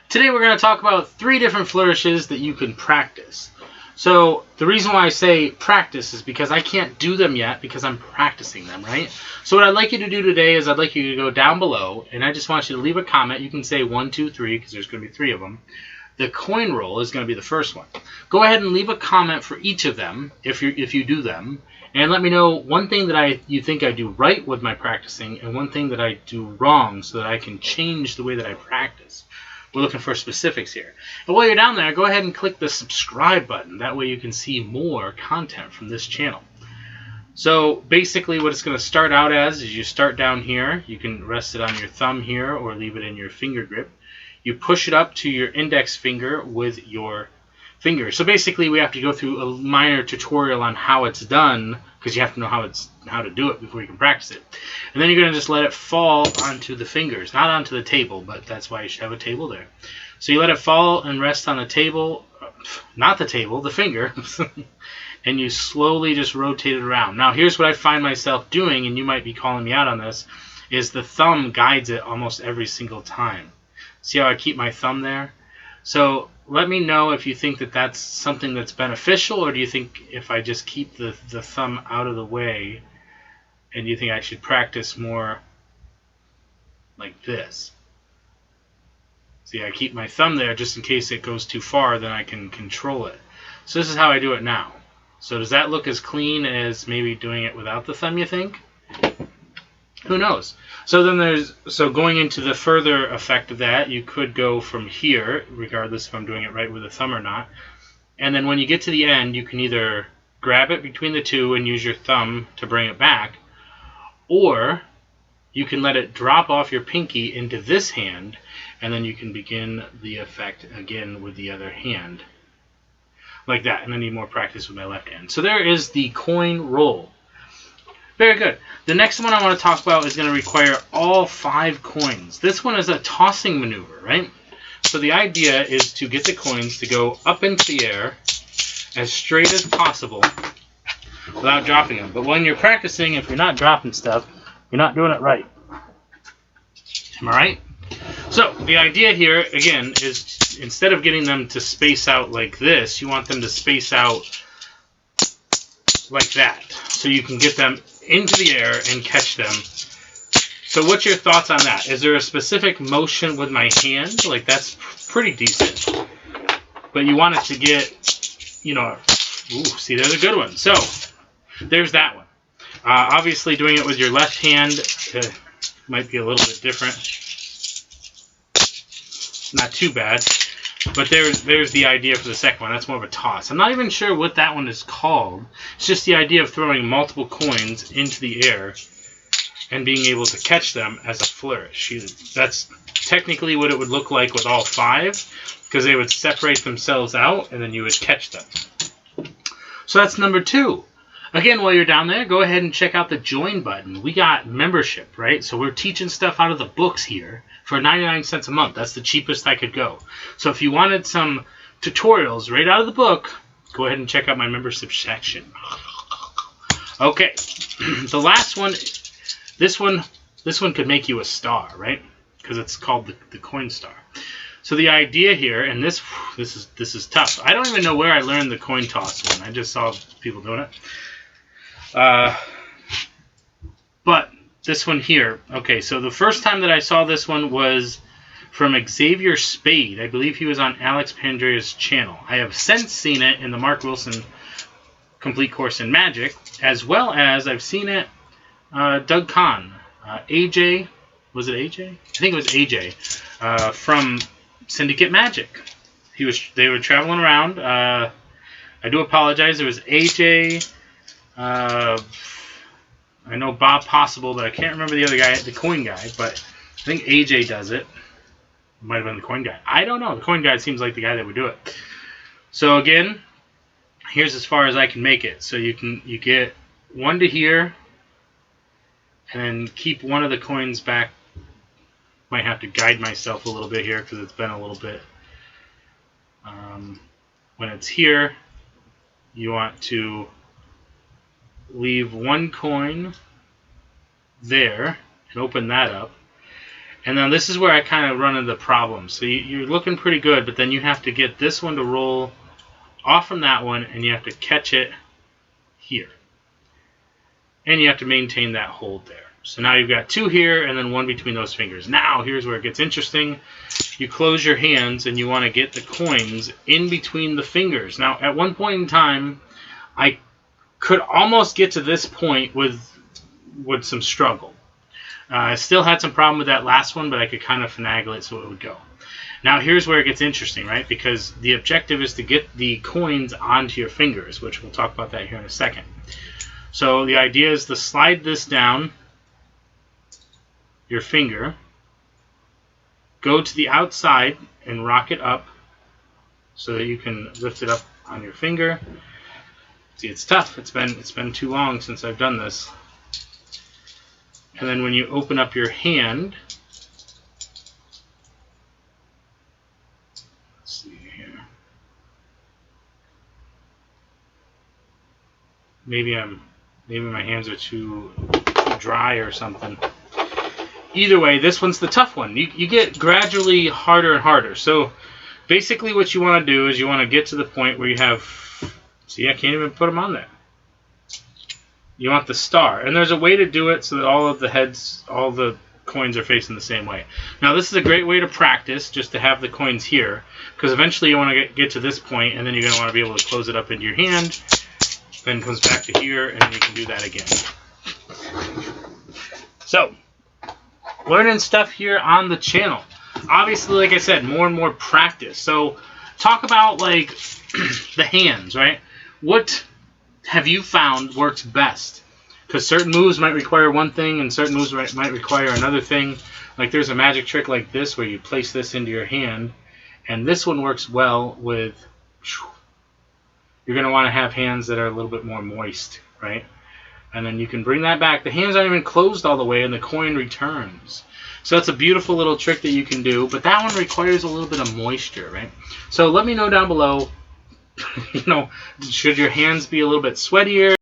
Today we're going to talk about 3 different flourishes that you can practice. So the reason why I say practice is because I can't do them yet because I'm practicing them, right? So what I'd like you to do today is I'd like you to go down below, and I just want you to leave a comment. You can say 1, 2, 3 because there's going to be 3 of them. The coin roll is going to be the first one. Go ahead and leave a comment for each of them if you do them, and let me know one thing that you think I do right with my practicing and one thing that I do wrong so that I can change the way that I practice. We're looking for specifics here. And while you're down there, go ahead and click the subscribe button. That way you can see more content from this channel. So basically what it's going to start out as is you start down here. You can rest it on your thumb here or leave it in your finger grip. You push it up to your index finger with your finger. So basically we have to go through a minor tutorial on how it's done because you have to know how to do it before you can practice it. And then you're going to just let it fall onto the fingers, not onto the table, but that's why you should have a table there. So you let it fall and rest on the table, not the table, the finger, and you slowly just rotate it around. Now here's what I find myself doing, and you might be calling me out on this, is the thumb guides it almost every single time. See how I keep my thumb there? So let me know if you think that that's something that's beneficial, or do you think if I just keep the thumb out of the way, and do you think I should practice more like this? See, I keep my thumb there just in case it goes too far, then I can control it. So this is how I do it now. So does that look as clean as maybe doing it without the thumb, you think? Who knows? So then so going into the further effect of that, you could go from here, regardless if I'm doing it right with the thumb or not. And then when you get to the end, you can either grab it between the two and use your thumb to bring it back, or you can let it drop off your pinky into this hand, and then you can begin the effect again with the other hand. Like that, and I need more practice with my left hand. So there is the coin roll. Very good. The next one I want to talk about is going to require all 5 coins. This one is a tossing maneuver, right? So the idea is to get the coins to go up into the air as straight as possible without dropping them. But when you're practicing, if you're not dropping stuff, you're not doing it right. Am I right? So the idea here, again, is instead of getting them to space out like this, you want them to space out like that. So you can get them into the air and catch them. So what's your thoughts on that? Is there a specific motion with my hand? Like that's pretty decent. But you want it to get, you know, ooh, see, there's a good one. So there's that one. Obviously doing it with your left hand might be a little bit different. Not too bad. But there's the idea for the second one. That's more of a toss. I'm not even sure what that one is called. It's just the idea of throwing multiple coins into the air and being able to catch them as a flourish. That's technically what it would look like with all 5, because they would separate themselves out and then you would catch them. So that's number 2. Again, while you're down there, go ahead and check out the join button. We got membership, right? So we're teaching stuff out of the books here for 99 cents a month. That's the cheapest I could go. So if you wanted some tutorials right out of the book, go ahead and check out my membership section. Okay, the last one, this one could make you a star, right? Because it's called the coin star. So the idea here, and this is tough. I don't even know where I learned the coin toss one. I just saw people doing it. But this one here, okay, so the first time that I saw this one was from Xavier Spade. I believe he was on Alex Pandrea's channel. I have since seen it in the Mark Wilson Complete Course in Magic, as well as I've seen it Doug Kahn, AJ, was it AJ? I think it was AJ from Syndicate Magic. They were traveling around. I do apologize. There was AJ. I know Bob Possible, but I can't remember the other guy, the coin guy, but I think AJ does it. It might have been the coin guy. I don't know. The coin guy seems like the guy that would do it. So again, here's as far as I can make it. So you get one to here, and then keep one of the coins back. Might have to guide myself a little bit here because it's been a little bit. When it's here, you want to leave one coin there and open that up, And then this is where I kind of run into the problem. So you're looking pretty good, but then you have to get this one to roll off from that one, and you have to catch it here. And you have to maintain that hold there. So now you've got 2 here, and then 1 between those fingers. Now, here's where it gets interesting. You close your hands, and you want to get the coins in between the fingers. Now, at one point in time, I could almost get to this point with some struggle. I still had some problem with that last one, but I could kind of finagle it so it would go. Now here's where it gets interesting, right? Because the objective is to get the coins onto your fingers, which we'll talk about that here in a second. So the idea is to slide this down your finger, go to the outside and rock it up so that you can lift it up on your finger. See, it's tough. It's been too long since I've done this. And then when you open up your hand, let's see here. Maybe my hands are too dry or something. Either way, this one's the tough one. You get gradually harder and harder. So basically what you want to do is you want to get to the point where you have, see, I can't even put them on there. You want the star. And there's a way to do it so that all of the heads, all the coins are facing the same way. Now this is a great way to practice, just to have the coins here, because eventually you want to get to this point, and then you're going to want to be able to close it up into your hand. Then it comes back to here, and then you can do that again. So, learning stuff here on the channel. Obviously, like I said, more and more practice. So, talk about like the hands, right? What have you found works best? Because certain moves might require one thing, and certain moves might require another thing. Like there's a magic trick like this where you place this into your hand, and this one works well with. You're going to want to have hands that are a little bit more moist, right? And then you can bring that back. The hands aren't even closed all the way, and the coin returns. So that's a beautiful little trick that you can do, but that one requires a little bit of moisture, right? So let me know down below, should your hands be a little bit sweatier?